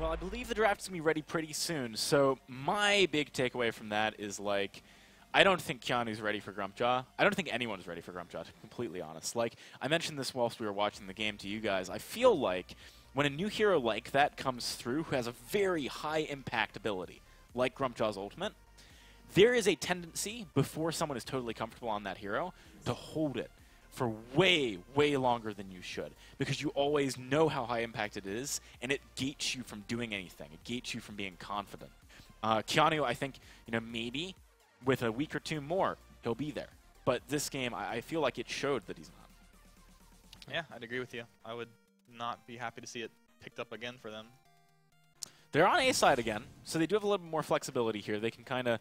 Well, I believe the draft's going to be ready pretty soon, so my big takeaway from that is, like, I don't think Keanu's ready for Grumpjaw. I don't think anyone's ready for Grumpjaw, to be completely honest. Like, I mentioned this whilst we were watching the game to you guys. I feel like when a new hero like that comes through who has a very high impact ability, like Grumpjaw's ultimate, there is a tendency, before someone is totally comfortable on that hero, to hold it for way, way longer than you should. Because you always know how high impact it is, and it gates you from doing anything. It gates you from being confident. Keanu, I think, maybe with a week or two more, he'll be there. But this game, I feel like it showed that he's not. Yeah, I'd agree with you. I would not be happy to see it picked up again for them. They're on A side again, so they do have a little bit more flexibility here. They can kind of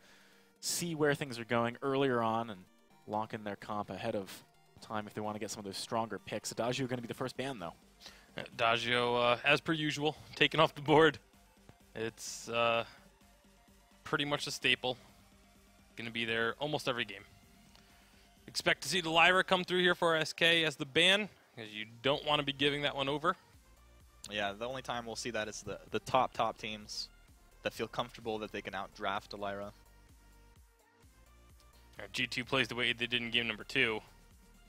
see where things are going earlier on and lock in their comp ahead of time if they want to get some of those stronger picks. Adagio going to be the first ban, though. Adagio, as per usual, taken off the board. It's pretty much a staple. Going to be there almost every game. Expect to see the Lyra come through here for SK as the ban, because you don't want to be giving that one over. Yeah, the only time we'll see that is the top teams that feel comfortable that they can outdraft a Lyra. If G2 plays the way they did in game number 2,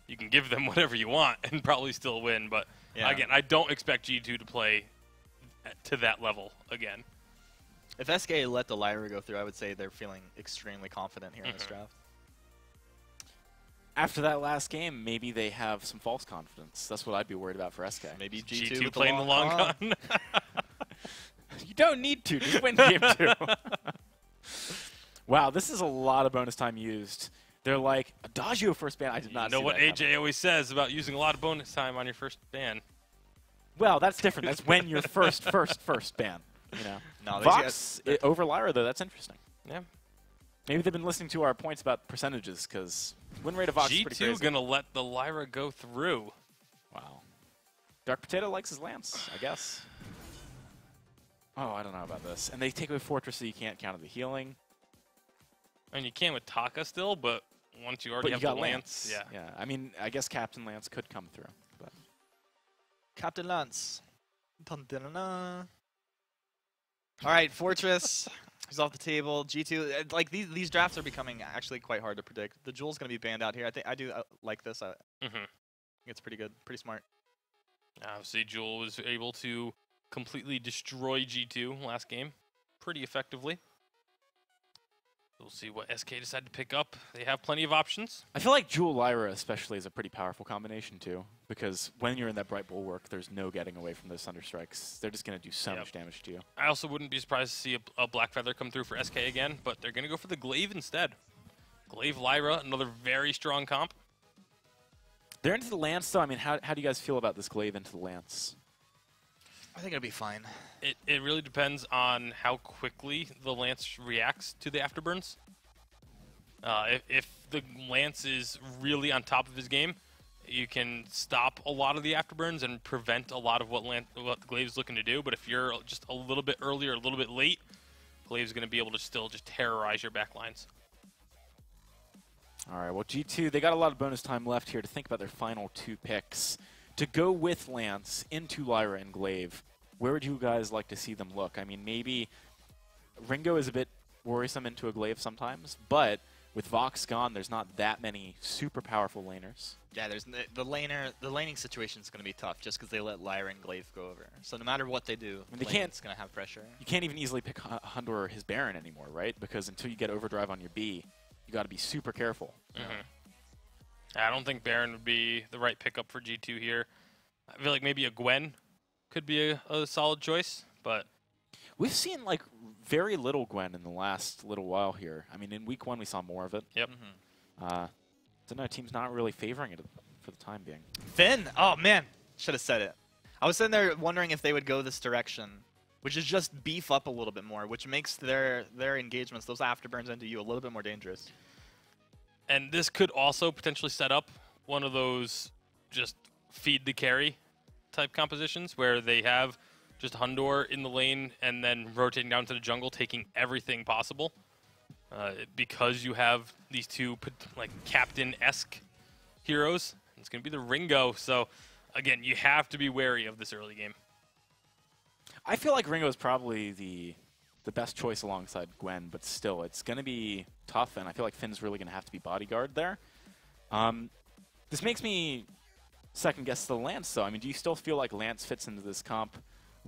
you can give them whatever you want and probably still win. But yeah. Again, I don't expect G2 to play to that level again. If SK let the Lyra go through, I would say they're feeling extremely confident here in this draft. After that last game, maybe they have some false confidence. That's what I'd be worried about for SK. Maybe G2 playing the long con. You don't need to. Just win game 2. Wow, this is a lot of bonus time used. They're like, Adagio first ban. I did not see know what that AJ coming. always says about using a lot of bonus time on your first ban. Well, that's different. That's when you're first ban. No, Vox over Lyra, though, that's interesting. Yeah. Maybe they've been listening to our points about percentages, because win rate of Vox is pretty crazy. G2 going to let the Lyra go through. Wow. Dark Potato likes his lance, I guess. Oh, I don't know about this. And they take away Fortress, so you can't counter the healing. And you can with Taka still, but once you already have the Lance. Yeah. I mean, I guess Captain Lance could come through. But Captain Lance. Dun, dun, dun, dun. All right, Fortress is off the table. G2, like these drafts are becoming actually quite hard to predict. The Jewel's going to be banned out here. I do like this. I think it's pretty good, pretty smart. Obviously, Jewel was able to completely destroy G2 last game pretty effectively. We'll see what SK decide to pick up. They have plenty of options. I feel like Jewel Lyra especially is a pretty powerful combination too, because when you're in that bright bulwark, there's no getting away from those Thunder Strikes. They're just going to do so much damage to you. I also wouldn't be surprised to see a Black Feather come through for SK again, but they're going to go for the Glaive instead. Glaive Lyra, another very strong comp. They're into the Lance, though. I mean, how do you guys feel about this Glaive into the Lance? I think it'll be fine. It really depends on how quickly the Lance reacts to the afterburns. If the Lance is really on top of his game, you can stop a lot of the afterburns and prevent a lot of what the Glaive's looking to do. But if you're just a little bit early or a little bit late, Glaive's going to be able to still just terrorize your backlines. All right, well, G2, they got a lot of bonus time left here to think about their final 2 picks. To go with Lance into Lyra and Glaive, where would you guys like to see them look? I mean, maybe Ringo is a bit worrisome into a Glaive sometimes, but with Vox gone, there's not that many super powerful laners. Yeah, there's the laning situation is going to be tough just because they let Lyra and Glaive go over. So no matter what they do, I mean, it's going to have pressure. You can't even easily pick Hundor or his Baron anymore, right? Because until you get Overdrive on your B, you got to be super careful. I don't think Baron would be the right pickup for G2 here. I feel like maybe a Gwen could be a solid choice, but we've seen like very little Gwen in the last little while here. I mean, in week 1 we saw more of it. Yep. So no, team's not really favoring it for the time being. Finn, oh man, should have said it. I was sitting there wondering if they would go this direction, which is just beef up a little bit more, which makes their engagements, those afterburns into you, a little bit more dangerous. And this could also potentially set up one of those just feed the carry type compositions where they have just Hundor in the lane and then rotating down to the jungle, taking everything possible. Because you have these two like captain-esque heroes, it's going to be the Ringo. So again, you have to be wary of this early game. I feel like Ringo is probably the best choice alongside Gwen, but still, it's going to be tough, and I feel like Finn's really going to have to be bodyguard there. This makes me second-guess the Lance, though. I mean, do you still feel like Lance fits into this comp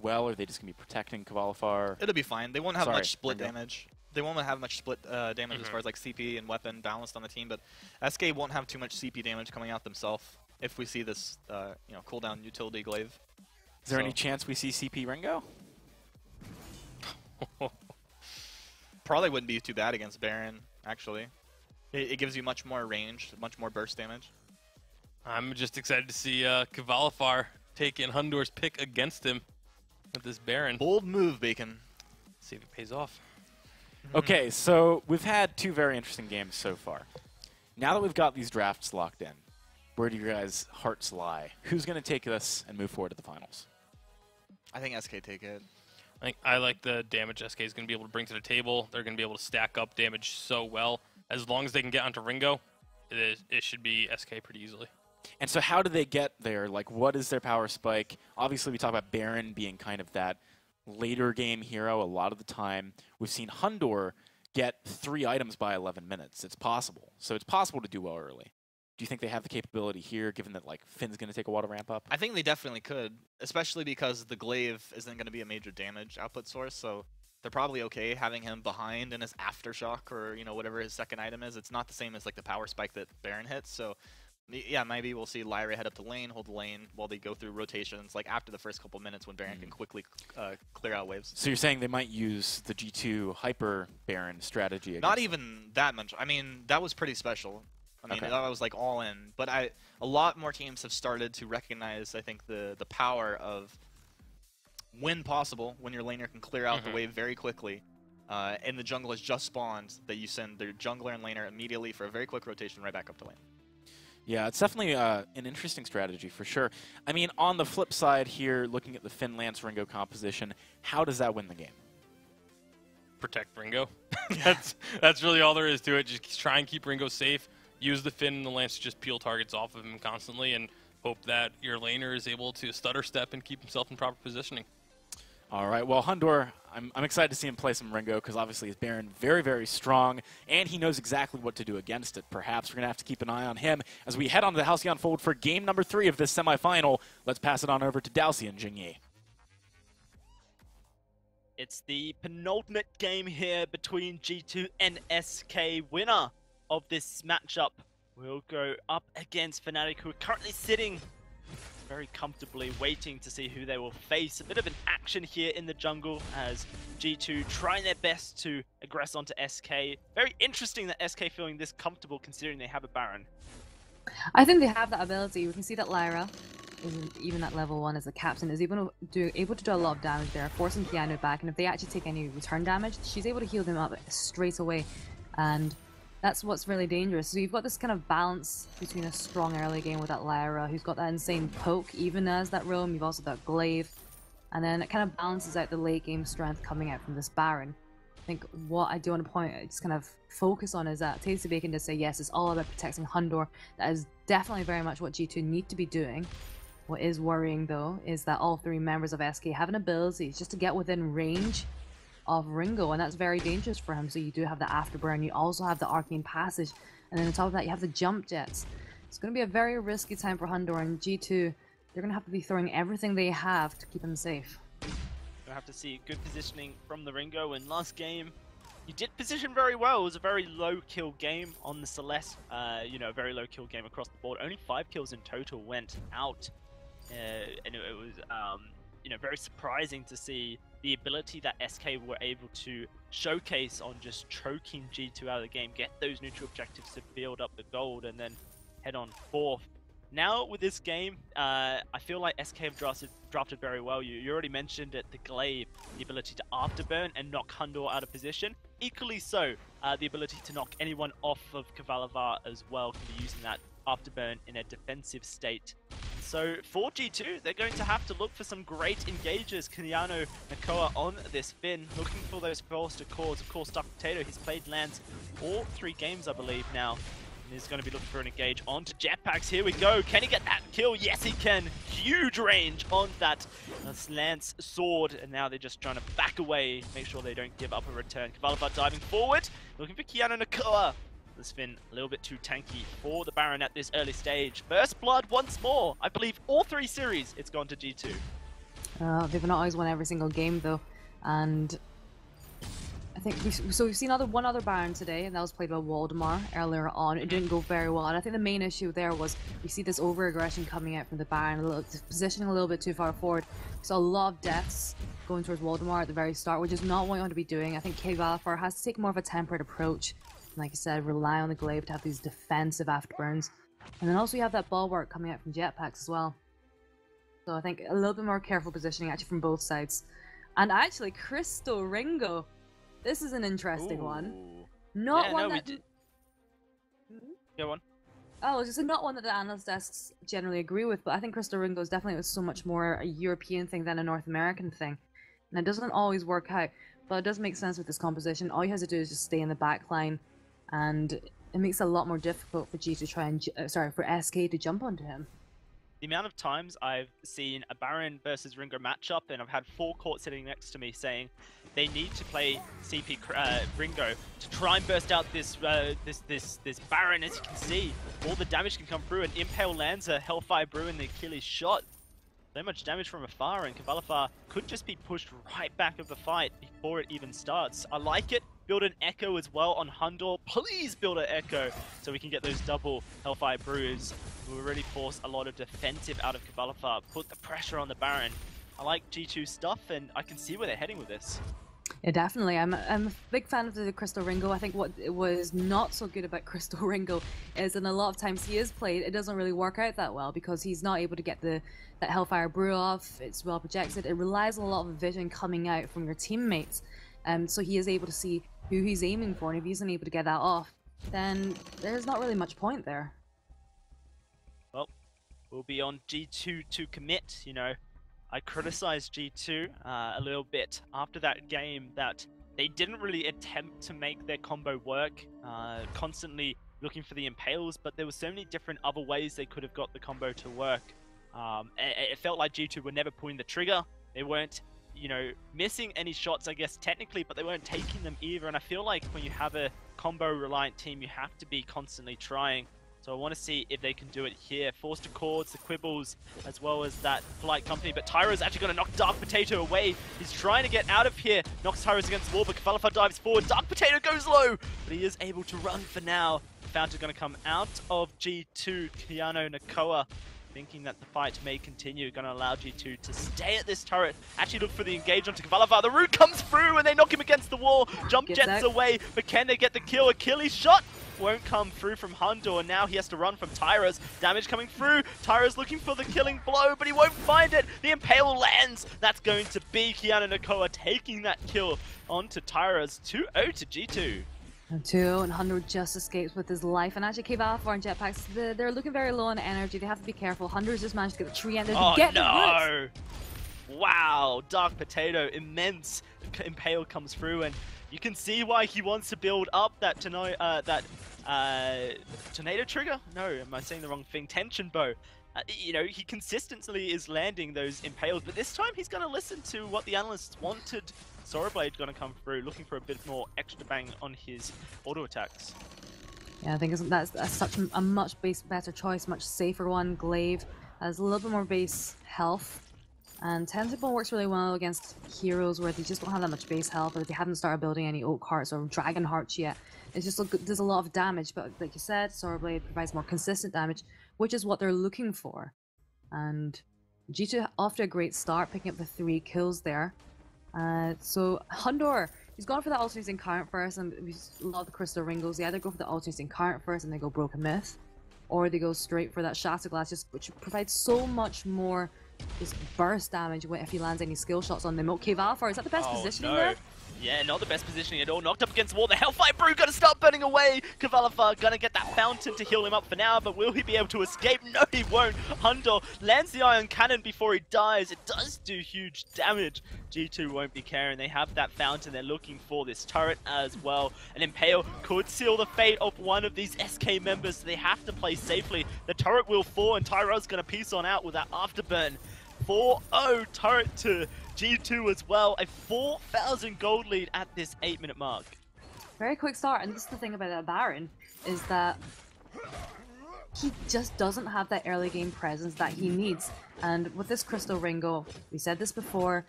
well, or are they just going to be protecting Kvalifar? It'll be fine. They won't have much split Ringo. damage. They won't have much split damage as far as like CP and weapon balanced on the team, but SK won't have too much CP damage coming out themselves if we see this cooldown utility glaive. Is there any chance we see CP Ringo? Probably wouldn't be too bad against Baron, actually. It gives you much more range, much more burst damage. I'm just excited to see Kvalifar taking Hundor's pick against him with this Baron. Bold move, Bacon. See if it pays off. Okay, so we've had 2 very interesting games so far. Now that we've got these drafts locked in, where do your guys' hearts lie? Who's going to take this and move forward to the finals? I think SK take it. I like the damage SK is going to be able to bring to the table. They're going to be able to stack up damage so well. As long as they can get onto Ringo, it should be SK pretty easily. And so how do they get there? Like, what is their power spike? Obviously, we talk about Baron being kind of that later game hero a lot of the time. We've seen Hundor get 3 items by 11 minutes. It's possible. So it's possible to do well early. Do you think they have the capability here, given that like Finn's going to take a while to ramp up? I think they definitely could, especially because the glaive isn't going to be a major damage output source, so they're probably okay having him behind in his aftershock or whatever his second item is. It's not the same as like the power spike that Baron hits, so yeah, maybe we'll see Lyra head up to lane, hold the lane while they go through rotations, like after the first couple minutes when Baron can quickly clear out waves. So you're saying they might use the G2 Hyper Baron strategy against Not even that much. I mean, that was pretty special. I mean, Okay. that was like all in. But a lot more teams have started to recognize, I think, the power of when possible, when your laner can clear out the wave very quickly, and the jungle has just spawned, that you send their jungler and laner immediately for a very quick rotation right back up to lane. Yeah, it's definitely an interesting strategy for sure. I mean, on the flip side here, looking at the Finn Lance Ringo composition, how does that win the game? Protect Ringo. That's really all there is to it. Just try and keep Ringo safe. Use the Finn and the Lance to just peel targets off of him constantly and hope that your laner is able to stutter step and keep himself in proper positioning. All right, well, Hundor, I'm excited to see him play some Ringo because obviously he's Baron very, very strong, and he knows exactly what to do against it. Perhaps we're going to have to keep an eye on him as we head on to the Halcyon Fold for game number 3 of this semifinal. Let's pass it on over to Dalcy and Jingyi. It's the penultimate game here between G2 and SK. Winner of this matchup will go up against Fnatic, who are currently sitting very comfortably, waiting to see who they will face. A bit of an action here in the jungle as G2 trying their best to aggress onto SK. Very interesting that SK feeling this comfortable considering they have a Baron. I think they have that ability. We can see that Lyra, even at level 1 as a captain, is able to do a lot of damage there, forcing Piano back, and if they actually take any return damage, she's able to heal them up straight away, and that's what's really dangerous. So you've got this kind of balance between a strong early game with that Lyra, who's got that insane poke, even as that roam. You've also got Glaive, and then it kind of balances out the late game strength coming out from this Baron. I think what I do want to point out, just kind of focus on, is that Tasty Bacon does say yes, it's all about protecting Hundor. That is definitely very much what G2 need to be doing. What is worrying though is that all 3 members of SK have an ability just to get within range of Ringo, and that's very dangerous for him. So you do have the Afterburn, you also have the Arcane Passage, and then on top of that you have the Jump Jets. It's going to be a very risky time for Hundor, and G2, they're going to have to be throwing everything they have to keep him safe. We'll have to see good positioning from the Ringo. In last game, you did position very well. It was a very low kill game on the Celeste. A very low kill game across the board. Only 5 kills in total went out, and it was very surprising to see the ability that SK were able to showcase on just choking G2 out of the game, get those neutral objectives to build up the gold, and then head on 4th. Now with this game, I feel like SK have drafted very well. You already mentioned it, the Glaive, the ability to afterburn and knock Hundor out of position. Equally so, the ability to knock anyone off of Kvalifar as well, can be using that afterburn in a defensive state. So for G2, they're going to have to look for some great engagers. Kenyano Nakoa on this Finn, looking for those first cores. Of course, Duck Potato, he's played Lance all 3 games, I believe, now. And he's going to be looking for an engage onto Jetpacks. Here we go. Can he get that kill? Yes, he can. Huge range on that Lance sword. And now they're just trying to back away, make sure they don't give up a return. Kvalifat diving forward, looking for Keanu Nakoa. This has been a little bit too tanky for the Baron at this early stage. First blood once more. I believe all 3 series, it's gone to G2. They've not always won every single game though, and I think we've seen one other Baron today, and that was played by Waldemar earlier on. It didn't go very well, and I think the main issue there was we see this over-aggression coming out from the Baron, positioning a little bit too far forward. We saw a lot of deaths going towards Waldemar at the very start, which is not what you want to be doing. I think Kvalifat has to take more of a tempered approach. Like I said, rely on the glaive to have these defensive afterburns. And then also you have that bulwark coming out from Jetpacks as well. So I think a little bit more careful positioning actually from both sides. And actually, Crystal Ringo. This is an interesting one. Not one that... Go on. Oh, it's just not one that the analyst desks generally agree with, but I think Crystal Ringo is definitely so much more a European thing than a North American thing. And it doesn't always work out, but it does make sense with this composition. All he has to do is just stay in the back line, and it makes it a lot more difficult for G to try and for SK to jump onto him. The amount of times I've seen a Baron versus Ringo matchup, and I've had 4 courts sitting next to me saying they need to play CP Ringo to try and burst out this Baron. As you can see, all the damage can come through, and Impale lands a Hellfire Brew in the Achilles shot. So much damage from afar, and Kvalifat could just be pushed right back of the fight before it even starts. I like it. Build an Echo as well on Hundor. Please build an Echo so we can get those double Hellfire Brews. We'll really force a lot of defensive out of Kvalifat. Put the pressure on the Baron. I like G2 stuff, and I can see where they're heading with this. Yeah, definitely. I'm a big fan of the Crystal Ringo. I think what was not so good about Crystal Ringo is in a lot of times he is played, it doesn't really work out that well because he's not able to get that Hellfire Brew off. It's well projected. It relies on a lot of vision coming out from your teammates. So he is able to see who he's aiming for, and if he isn't able to get that off, then there's not really much point there. Well, we'll be on G2 to commit, you know. I criticized G2 a little bit after that game that they didn't really attempt to make their combo work, constantly looking for the impales, but there were so many different other ways they could have got the combo to work. It felt like G2 were never pulling the trigger. They weren't, you know, missing any shots, I guess, technically, but they weren't taking them either. And I feel like when you have a combo-reliant team, you have to be constantly trying. So I want to see if they can do it here. Forced Accords, the Quibbles, as well as that Flight Company. But Tyro's actually going to knock Dark Potato away. He's trying to get out of here. Knocks Tyro's against the wall, but Kvalifat dives forward. Dark Potato goes low, but he is able to run for now. The Fountain's going to come out of G2. Keanu Nakoa, thinking that the fight may continue, going to allow G2 to stay at this turret. Actually look for the engage onto Kvalifat. The root comes through and they knock him against the wall. Jump jets away, but can they get the kill? Achilles shot won't come through from Hundor, and now he has to run from Tyra's. Damage coming through. Tyra's looking for the killing blow, but he won't find it. The Impale lands. That's going to be Keanu Nakoa taking that kill onto Tyra's. 2-0 to G2. 2-0, and Hundor just escapes with his life. And actually, Kvalifat and Jetpacks, they're looking very low on energy. They have to be careful. Hundor's just managed to get the tree end. Oh no! Wow, Dark Potato, immense Impale comes through, and you can see why he wants to build up that Tornado Trigger? No, am I saying the wrong thing? Tension Bow. You know, he consistently is landing those Impales, but this time he's going to listen to what the analysts wanted. Sorrowblade going to come through, looking for a bit more extra bang on his auto attacks. Yeah, I think that's such a much better choice, much safer one. Glaive has a little bit more base health. And Tentacle works really well against heroes where they just don't have that much base health, or they haven't started building any Oak Hearts or Dragon Hearts yet. It's just there's a lot of damage, but like you said, Sorrowblade provides more consistent damage, which is what they're looking for. And G2 off to a great start, picking up the 3 kills there. So Hundor, he's gone for the alternating current first, and we love the Crystal Ringos. They either go for the alternating current first and they go Broken Myth, or they go straight for that Shatter Glass, which provides so much more just burst damage if he lands any skill shots on them. Okay, Valfar, is that the best positioning there? Yeah, not the best positioning at all. Knocked up against the wall. The Hellfire Brew gonna start burning away. Kvalifar gonna get that fountain to heal him up for now, but will he be able to escape? No, he won't. Hundor lands the Iron Cannon before he dies. It does do huge damage. G2 won't be caring. They have that fountain. They're looking for this turret as well. And Impale could seal the fate of one of these SK members, so they have to play safely. The turret will fall, and Tyra's gonna piece on out with that afterburn. 4-0 turret to G2 as well. A 4,000 gold lead at this 8-minute mark. Very quick start, and this is the thing about that Baron, is that he just doesn't have that early game presence that he needs. And with this Crystal Ringo, we said this before,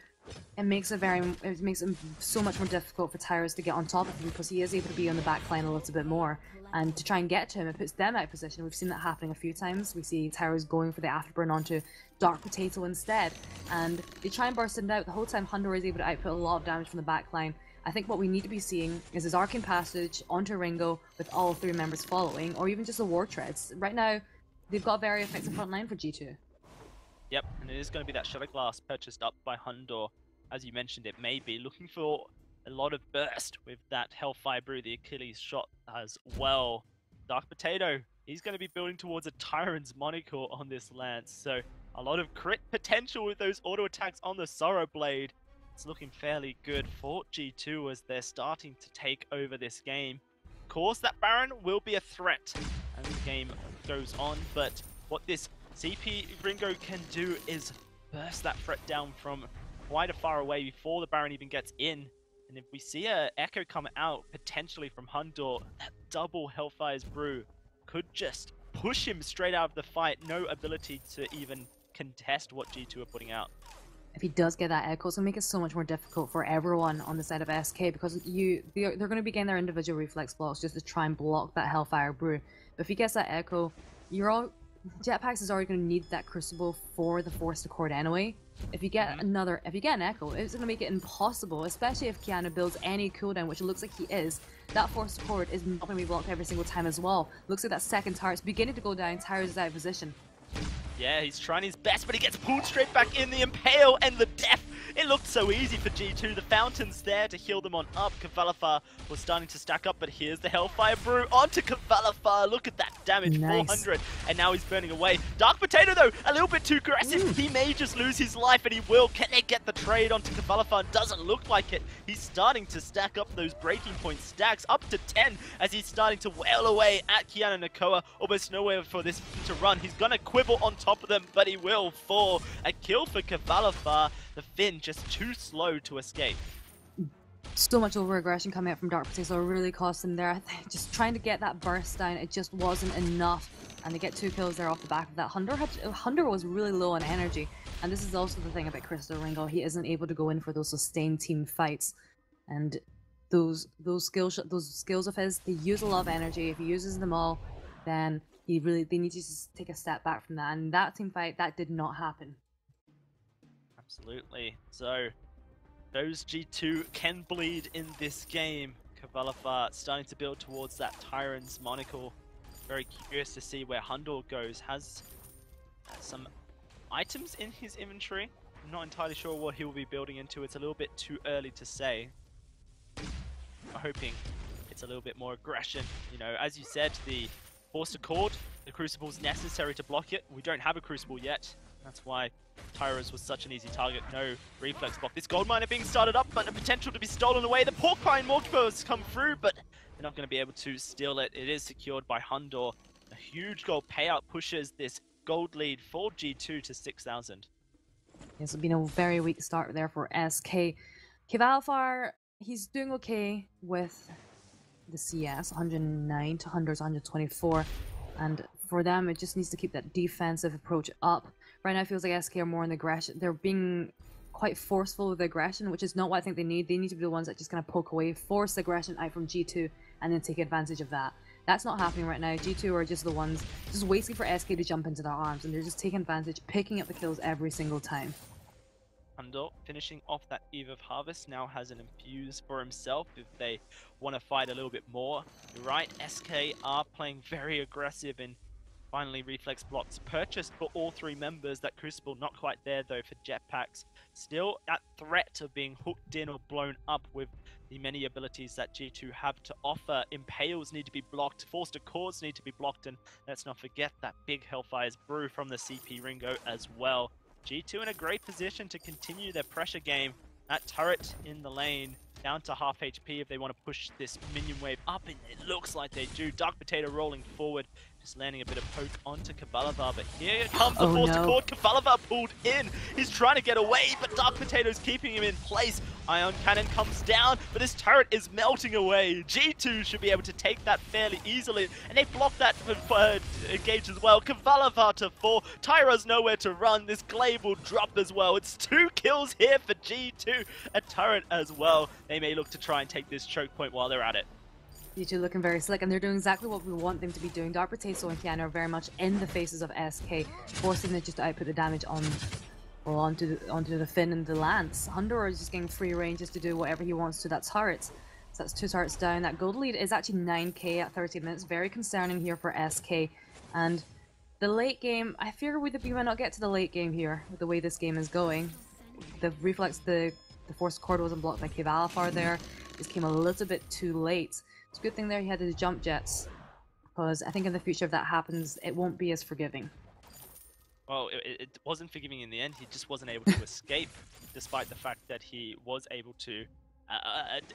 it makes it so much more difficult for Tyrus to get on top of him because he is able to be on the back line a little bit more. And to try and get to him, it puts them out of position. We've seen that happening a few times. We see Tyrus going for the afterburn onto Dark Potato instead. And they try and burst it out. The whole time Hundor is able to output a lot of damage from the back line. I think what we need to be seeing is his Arcane Passage onto Ringo with all 3 members following, or even just a War Treads. Right now, they've got a very effective front line for G2. Yep, and it is going to be that Shadow Glass purchased up by Hundor. As you mentioned, it may be looking for a lot of burst with that Hellfire Brew, the Achilles shot as well. Dark Potato, he's going to be building towards a Tyrant's monocle on this Lance, so a lot of crit potential with those auto attacks on the Sorrow Blade. It's looking fairly good for G2 as they're starting to take over this game. Of course, that Baron will be a threat as the game goes on, but what this CP Ringo can do is burst that threat down from quite a far away before the Baron even gets in. And if we see a Echo come out potentially from Hundor, that double Hellfire's Brew could just push him straight out of the fight. No ability to even contest what G2 are putting out. If he does get that Echo, it's going to make it so much more difficult for everyone on the side of SK because they're going to be getting their individual reflex blocks just to try and block that Hellfire Brew. But if he gets that Echo, Jetpacks is already going to need that Crucible for the Force Accord anyway. If you get an Echo, it's going to make it impossible, especially if Keanu builds any cooldown, which it looks like he is. That Force Accord is not going to be blocked every single time as well. Looks like that second turret's beginning to go down. Tyrus is out of position. Yeah, he's trying his best, but he gets pulled straight back in. The Impale and the Death. It looked so easy for G2. The Fountain's there to heal them on up. Kvalifar was starting to stack up, but here's the Hellfire Brew onto Kvalifar. Look at that damage, nice. 400, and now he's burning away. Dark Potato, though, a little bit too aggressive. He may just lose his life, and he will. Can they get the trade onto Kvalifar? Doesn't look like it. He's starting to stack up those breaking point stacks, up to 10, as he's starting to wail away at Keanu Nakoa. Almost nowhere for this to run. He's going to quibble on top of them, but he will fall. A kill for Kvalifar. The Finn just too slow to escape. So much over-aggression coming out from Dark Potato really cost them there. I think just trying to get that burst down, it just wasn't enough. And they get 2 kills there off the back of that. Hundor was really low on energy. And this is also the thing about Crystal Ringo. He isn't able to go in for those sustained team fights. And those skills of his, they use a lot of energy. If he uses them all, then they need to just take a step back from that. And that team fight, that did not happen. Absolutely. So, those G2 can bleed in this game. Kvalifar starting to build towards that Tyrant's monocle. Very curious to see where Hundor goes. Has some items in his inventory. I'm not entirely sure what he will be building into. It's a little bit too early to say. I'm hoping it's a little bit more aggression. You know, as you said, the Force Accord, the Crucible's necessary to block it. We don't have a Crucible yet. That's why Tyros was such an easy target. No reflex block. This gold miner being started up, but the potential to be stolen away. The Porcupine Morpho has come through, but they're not going to be able to steal it. It is secured by Hundor. A huge gold payout pushes this gold lead for G2 to 6,000. It's been a very weak start there for SK. Kvalifar, he's doing okay with the CS, 109 to Hundor's 124. And for them, it just needs to keep that defensive approach up. Right now, it feels like SK are more in the aggression. They're being quite forceful with aggression, which is not what I think they need. They need to be the ones that just kind of poke away, force aggression out from G2, and then take advantage of that. That's not happening right now. G2 are just the ones just waiting for SK to jump into their arms, and they're just taking advantage, picking up the kills every single time. Hundor finishing off that Eve of Harvest now has an infuse for himself if they want to fight a little bit more. You're right, SK are playing very aggressive and Finally, reflex blocks purchased for all 3 members. That Crucible not quite there though for Jetpacks. Still at threat of being hooked in or blown up with the many abilities that G2 have to offer. Impales need to be blocked, Forced Accords need to be blocked, and let's not forget that big Hellfire's Brew from the CP Ringo as well. G2 in a great position to continue their pressure game. That turret in the lane down to half HP if they want to push this minion wave up, and it looks like they do. Dark Potato rolling forward, just landing a bit of poke onto Kavalavar, but here comes the Forced Accord. Kavalavar pulled in. He's trying to get away, but Dark Potato's keeping him in place. Ion Cannon comes down, but this turret is melting away. G2 should be able to take that fairly easily, and they block that engage as well. Kavalavar to 4. Tyra's nowhere to run. This glaive will drop as well. It's 2 kills here for G2. A turret as well. They may look to try and take this choke point while they're at it. G2 looking very slick, and they're doing exactly what we want them to be doing. Dark Potato and Keanu are very much in the faces of SK, forcing them just to output the damage on, well, onto the Finn and the Lance. Hundor is just getting free range just to do whatever he wants to that turret. So that's 2 turrets down. That gold lead is actually 9k at 30 minutes. Very concerning here for SK. And the late game, I fear we might not get to the late game here with the way this game is going. The reflex, the Forced Accord wasn't blocked by Kavalavar there. This came a little bit too late. It's a good thing there he had his jump jets, because I think in the future if that happens, it won't be as forgiving. Well, it wasn't forgiving in the end. He just wasn't able to escape, despite the fact that he was able to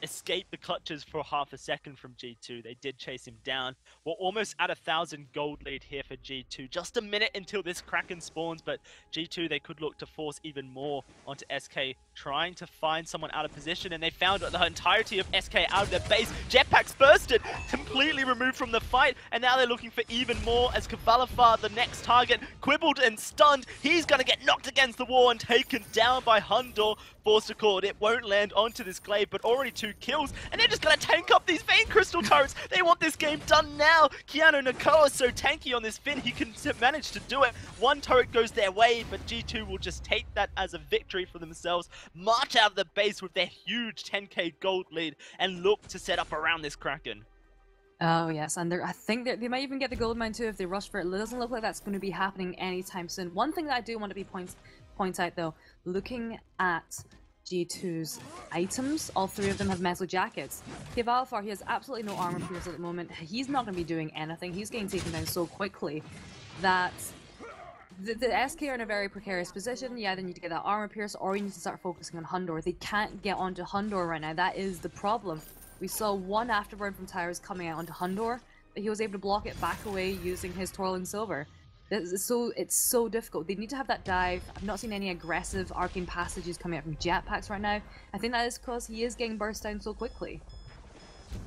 escape the clutches for half a second from G2. They did chase him down. We're almost at 1,000 gold lead here for G2. Just a minute until this Kraken spawns, but G2, they could look to force even more onto SK, trying to find someone out of position, and they found the entirety of SK out of their base. Jetpacks bursted, completely removed from the fight, and now they're looking for even more as Kavalavar, the next target, quibbled and stunned. He's going to get knocked against the wall and taken down by Hundor. Forced Accord, it won't land onto this glaive, but already 2 kills, and they're just going to tank up these Vein Crystal turrets. They want this game done now. Keanu Nakoa is so tanky on this Finn, he can manage to do it. 1 turret goes their way, but G2 will just take that as a victory for themselves, march out of the base with their huge 10k gold lead, and look to set up around this Kraken. Oh yes, and I think they might even get the gold mine too if they rush for it. It doesn't look like that's going to be happening anytime soon. One thing that I do want to be point out though, looking at G2's items, all 3 of them have metal jackets. Kavalavar, he has absolutely no armor pierce at the moment. He's not going to be doing anything. He's getting taken down so quickly that the SK are in a very precarious position. Yeah, they need to get that armor pierce, or you need to start focusing on Hundor. They can't get onto Hundor right now. That is the problem. We saw 1 afterburn from Tyrus coming out onto Hundor, but he was able to block it back away using his Twirling Silver. It's so difficult. They need to have that dive. I've not seen any aggressive arcane passages coming out from Jetpacks right now. I think that is because he is getting burst down so quickly.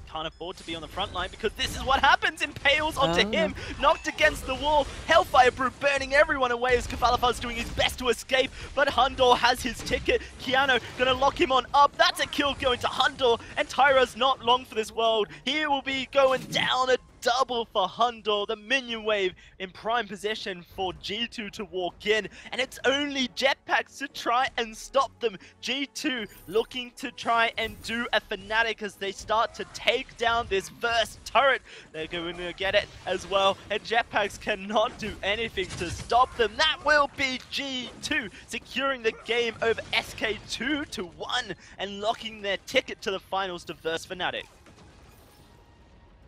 Can't afford to be on the front line because this is what happens. Impales onto him, knocked against the wall. Hellfire Brew burning everyone away as Kavalavar's doing his best to escape, but Hundor has his ticket. Keanu gonna lock him on up. That's a kill going to Hundor, and Tyra's not long for this world. He will be going down. A double for Hundor, the minion wave in prime position for G2 to walk in, and it's only Jetpacks to try and stop them. G2 looking to try and do a Fnatic as they start to take down this first turret. They're going to get it as well, and Jetpacks cannot do anything to stop them. That will be G2 securing the game over SK 2-1 and locking their ticket to the finals to verse Fnatic.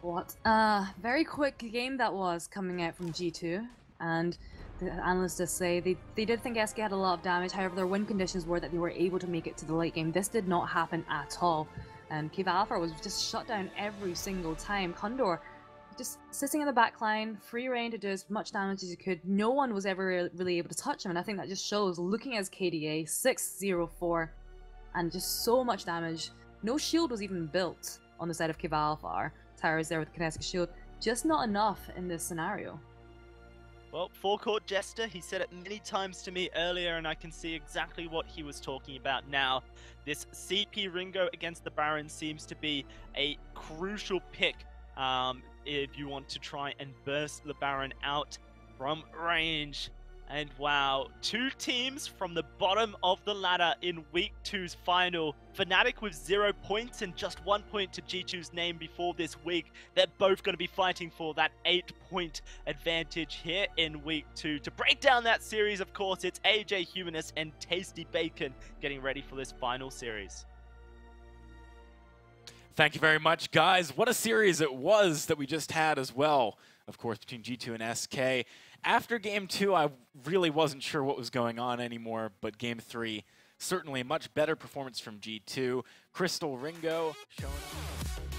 What? Very quick game that was coming out from G2, and the analysts just say they did think SK had a lot of damage. However, their win conditions were that they were able to make it to the late game. This did not happen at all, and Kavalavar was just shut down every single time. Condor just sitting in the back line, free reign to do as much damage as he could. No one was ever really able to touch him, and I think that just shows, looking at his KDA, 604, and just so much damage. No shield was even built on the side of Kavalavar. Tyra's there with the kinetic shield. Just not enough in this scenario. Well, Forecourt Jester, he said it many times to me earlier, and I can see exactly what he was talking about now. This CP Ringo against the Baron seems to be a crucial pick if you want to try and burst the Baron out from range. And wow, 2 teams from the bottom of the ladder in Week 2's final. Fnatic with 0 points and just 1 point to G2's name before this week. They're both going to be fighting for that 8-point advantage here in Week 2. To break down that series, of course, it's AJ Humanist and Tasty Bacon getting ready for this final series. Thank you very much, guys. What a series it was that we just had as well, of course, between G2 and SK. After Game 2, I really wasn't sure what was going on anymore, but Game 3, certainly a much better performance from G2. Crystal Ringo showing up.